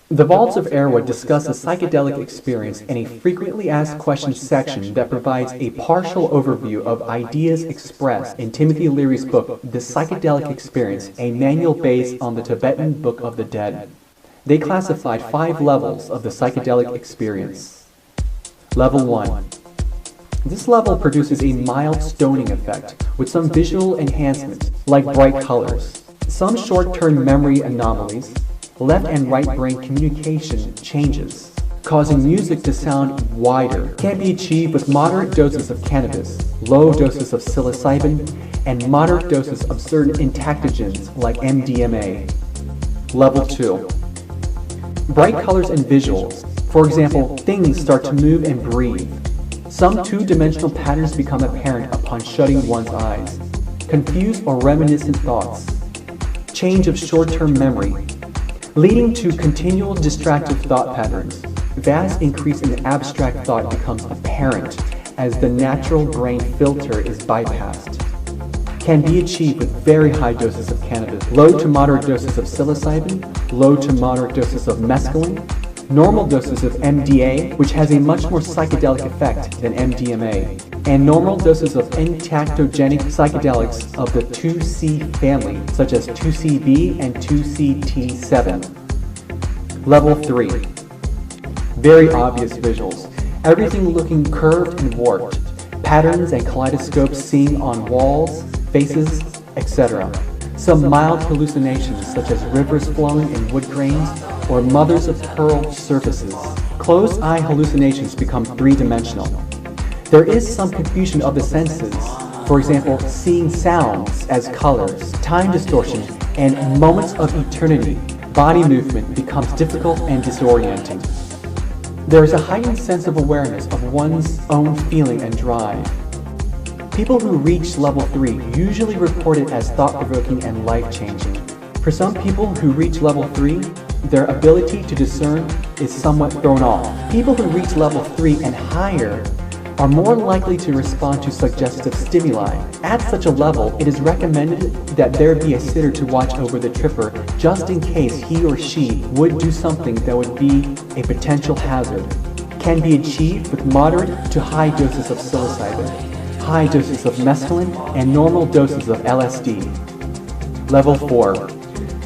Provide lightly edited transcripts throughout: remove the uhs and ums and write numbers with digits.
The Vaults of Erwa discuss a psychedelic experience in a frequently asked questions section that provides a partial overview of ideas expressed in Timothy Leary's book, The Psychedelic Experience, a manual based on the Tibetan Book of the Dead. They classified 5 levels of the psychedelic experience. Level 1. This level produces a mild stoning effect with some visual enhancements like bright colors, some short-term memory anomalies, left and right brain communication changes, causing music to sound wider. Can be achieved with moderate doses of cannabis, low doses of psilocybin, and moderate doses of certain entactogens like MDMA. Level 2. Bright colors and visuals. For example, things start to move and breathe. Some two-dimensional patterns become apparent upon shutting one's eyes. Confused or reminiscent thoughts. Change of short-term memory, leading to continual distractive thought patterns. Vast increase in abstract thought becomes apparent as the natural brain filter is bypassed. Can be achieved with very high doses of cannabis, low to moderate doses of psilocybin, low to moderate doses of mescaline, normal doses of MDA, which has a much more psychedelic effect than MDMA, and normal doses of entactogenic psychedelics of the 2C family, such as 2CB and 2CT7. Level 3. Very obvious visuals. Everything looking curved and warped. Patterns and kaleidoscopes seen on walls, faces, etc. Some mild hallucinations such as rivers flowing in wood grains or mothers of pearl surfaces. Closed eye hallucinations become 3-dimensional. There is some confusion of the senses, for example, seeing sounds as colors, time distortion, and moments of eternity. Body movement becomes difficult and disorienting. There is a heightened sense of awareness of one's own feeling and drive. People who reach level 3 usually report it as thought-provoking and life-changing. For some people who reach level 3, their ability to discern is somewhat thrown off. People who reach level 3 and higher are more likely to respond to suggestive stimuli. At such a level, it is recommended that there be a sitter to watch over the tripper just in case he or she would do something that would be a potential hazard. Can be achieved with moderate to high doses of psilocybin, high doses of mescaline, and normal doses of LSD. Level 4.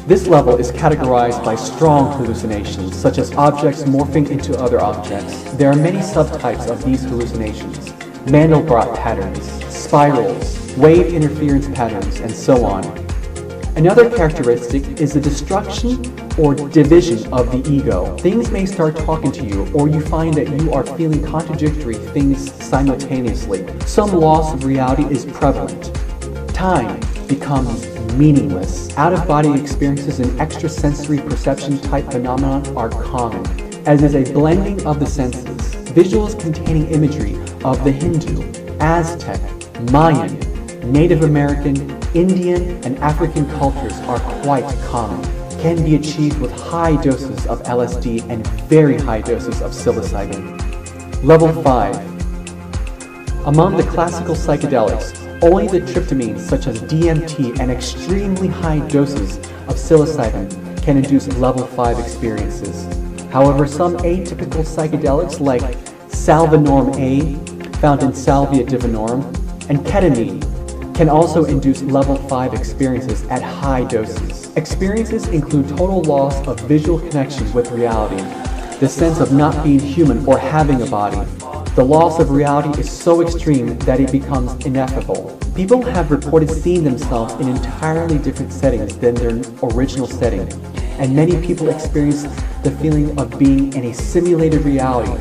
This level is categorized by strong hallucinations, such as objects morphing into other objects. There are many subtypes of these hallucinations: Mandelbrot patterns, spirals, wave interference patterns, and so on. Another characteristic is the destruction or division of the ego. Things may start talking to you, or you find that you are feeling contradictory things simultaneously. Some loss of reality is prevalent. Time becomes meaningless. Out-of-body experiences and extrasensory perception type phenomena are common, as is a blending of the senses. Visuals containing imagery of the Hindu, Aztec, Mayan, Native American, Indian, and African cultures are quite common. Can be achieved with high doses of LSD and very high doses of psilocybin. Level 5. Among the classical psychedelics, only the tryptamines such as DMT and extremely high doses of psilocybin can induce level 5 experiences. However, some atypical psychedelics like Salvinorm A, found in Salvia divinorum, and ketamine can also induce level 5 experiences at high doses. Experiences include total loss of visual connection with reality, the sense of not being human or having a body. The loss of reality is so extreme that it becomes ineffable. People have reported seeing themselves in entirely different settings than their original setting, and many people experience the feeling of being in a simulated reality,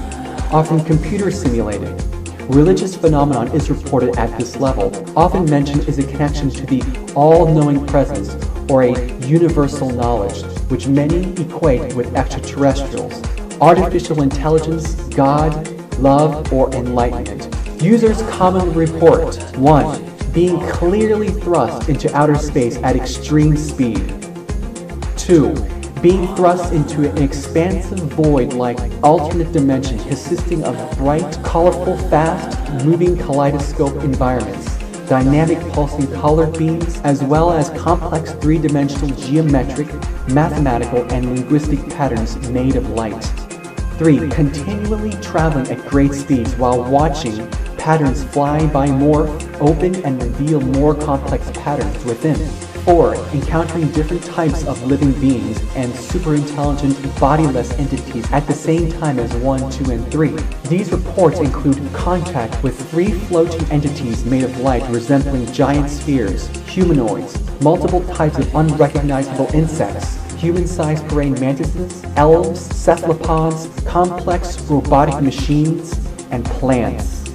often computer simulated. Religious phenomenon is reported at this level. Often mentioned is a connection to the all-knowing presence or a universal knowledge, which many equate with extraterrestrials, artificial intelligence, God, love, or enlightenment. Users commonly report 1. Being clearly thrust into outer space at extreme speed. 2. Being thrust into an expansive void-like alternate dimension consisting of bright, colorful, fast-moving kaleidoscope environments. dynamic pulsing colored beams, as well as complex three-dimensional geometric, mathematical, and linguistic patterns made of light. 3. Continually traveling at great speeds while watching patterns fly by morph, open, and reveal more complex patterns within. 4. Encountering different types of living beings and superintelligent bodiless entities at the same time as 1, 2, and 3. These reports include contact with 3 floating entities made of light resembling giant spheres, humanoids, multiple types of unrecognizable insects, human-sized praying mantises, elves, cephalopods, complex robotic machines, and plants.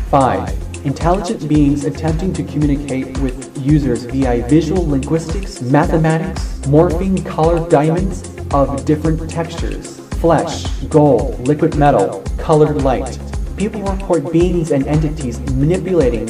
5. Intelligent beings attempting to communicate with users via visual linguistics, mathematics, morphing colored diamonds of different textures, flesh, gold, liquid metal, colored light. People report beings and entities manipulating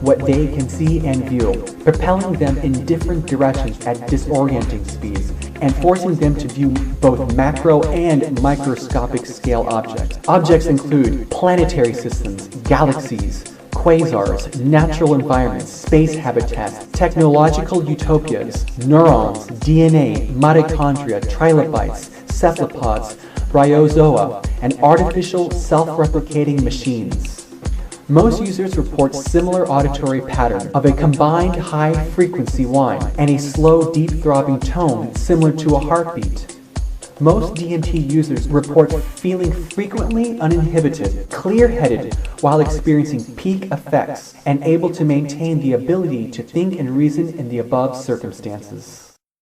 what they can see and view, propelling them in different directions at disorienting speeds, and forcing them to view both macro and microscopic scale objects. Objects include planetary systems, galaxies, quasars, natural environments, space habitats, technological utopias, neurons, DNA, mitochondria, trilobites, cephalopods, bryozoa, and artificial self-replicating machines. Most users report similar auditory patterns of a combined high-frequency whine and a slow, deep-throbbing tone similar to a heartbeat. Most DMT users report feeling frequently uninhibited, clear-headed, while experiencing peak effects and able to maintain the ability to think and reason in the above circumstances.